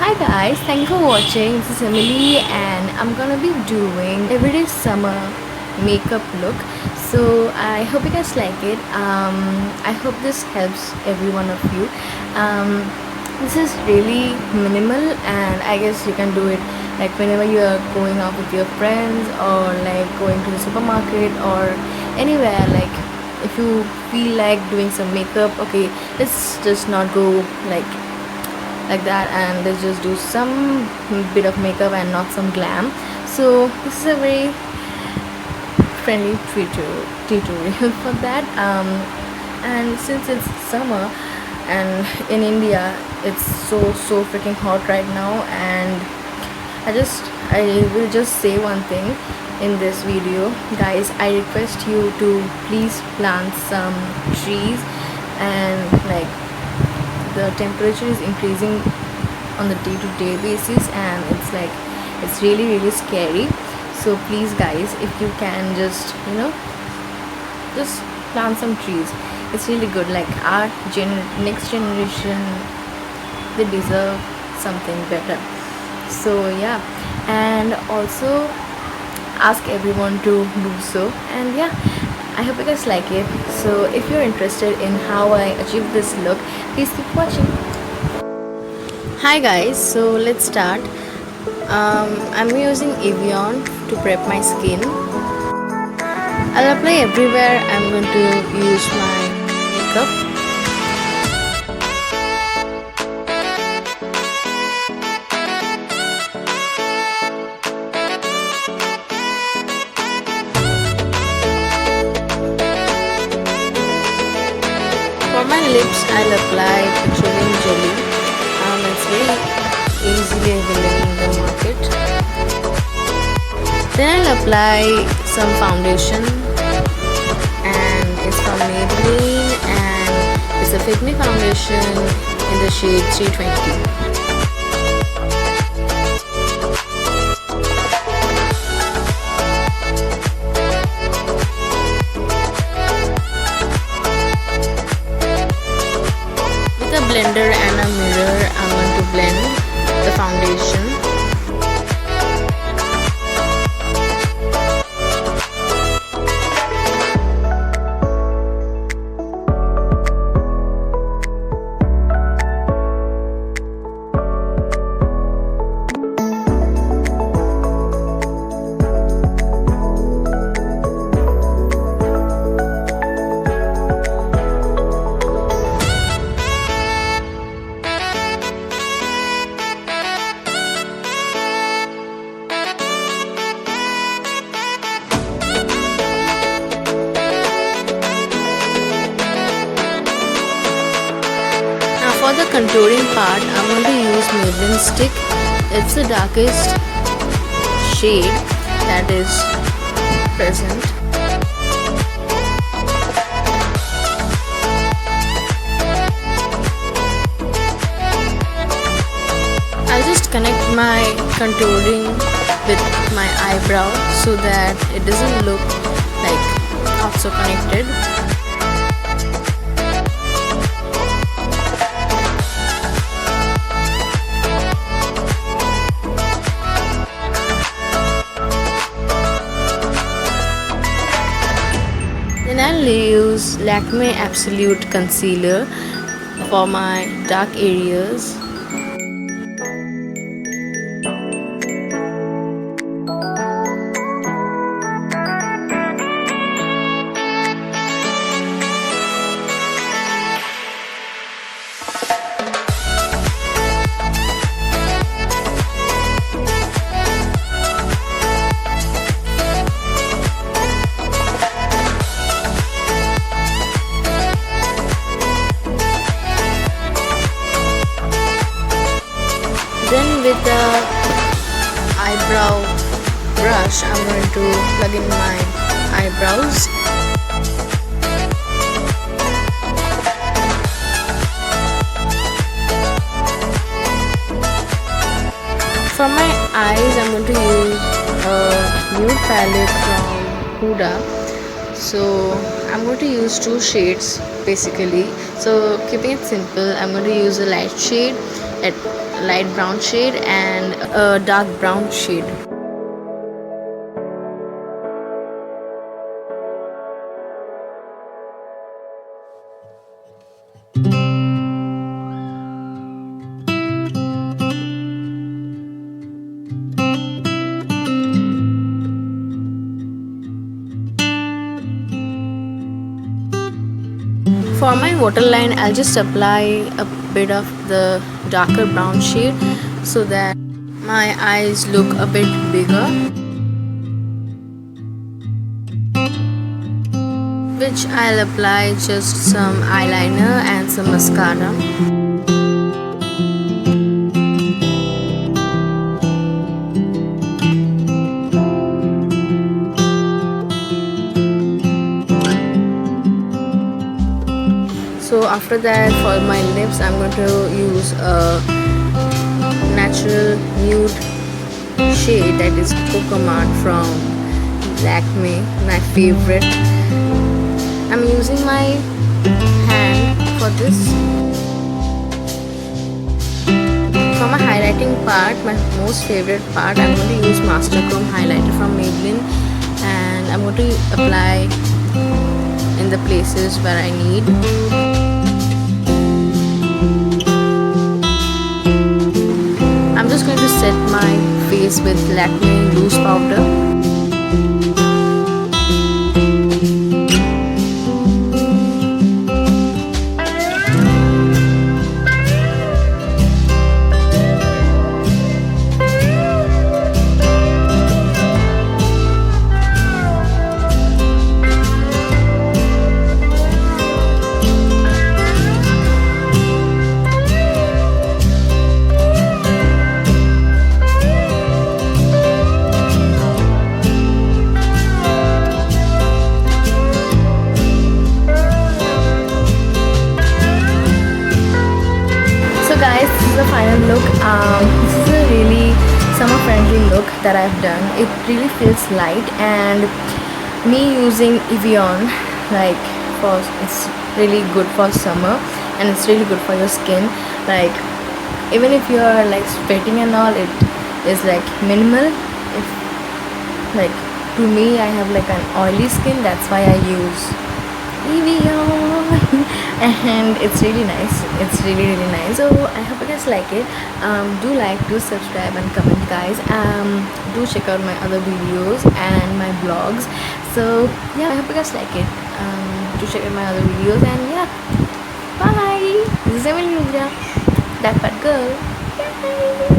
Hi guys, thank you for watching. This is Emily and I'm gonna be doing everyday summer makeup look. So I hope you guys like it. I hope this helps every one of you. This is really minimal and I guess you can do it like whenever you are going out with your friends or like going to the supermarket or anywhere. Like if you feel like doing some makeup, okay, let's just not go like that and let's just do some bit of makeup and not some glam. So this is a very friendly tutorial for that. And since it's summer and in India it's so freaking hot right now, and I will just say one thing in this video, guys. I request you to please plant some trees, and like the temperature is increasing on the day-to-day basis and it's really scary. So please guys, if you can just just plant some trees. It's really good. Like our next generation, they deserve something better. So yeah, and also ask everyone to do so. And yeah, I hope you guys like it. So if you're interested in how I achieve this look, please keep watching. Hi guys, so let's start. I'm using Evian to prep my skin. I'll apply everywhere. I'm going to use my makeup. For my lips, I'll apply petroleum jelly. It's very easily available in the market. Then I'll apply some foundation, and it's from Maybelline, and it's a Fit Me foundation in the shade 320. Blender and a mirror, I'm going to blend the foundation. For the contouring part, I'm going to use Maybelline stick. It's the darkest shade that is present. I'll just connect my contouring with my eyebrow so that it doesn't look like not so connected. Then I'll use Lakme Absolute Concealer for my dark areas. Then with the eyebrow brush, I'm going to plug in my eyebrows. For my eyes, I'm going to use a nude palette from Huda. So I'm going to use two shades basically. So keeping it simple, I'm going to use a light shade at light brown shade and a dark brown shade. For my waterline, I'll just apply a bit of the darker brown shade so that my eyes look a bit bigger, which I'll apply just some eyeliner and some mascara. So after that, for my lips, I'm going to use a natural nude shade that is Cocomat from Lakme, my favorite. I'm using my hand for this. For my highlighting part, my most favorite part, I'm going to use Master Chrome highlighter from Maybelline, and I'm going to apply in the places where I need. I'm just going to set my face with Lakme loose powder. Guys, this is the final look. This is a really summer friendly look that I've done. It really feels light, and me using Evian, like, it's really good for summer and it's really good for your skin. Like, even if you're like sweating and all, it is like minimal. If like, to me, I have like an oily skin, that's why I use Evian. And it's really nice. It's really nice. So I hope you guys like it. Do like, do subscribe and comment, guys. Do check out my other videos and my blogs. So yeah, I hope you guys like it. Do check out my other videos, and yeah, bye. This is Emily Nubia, that fat girl. Bye.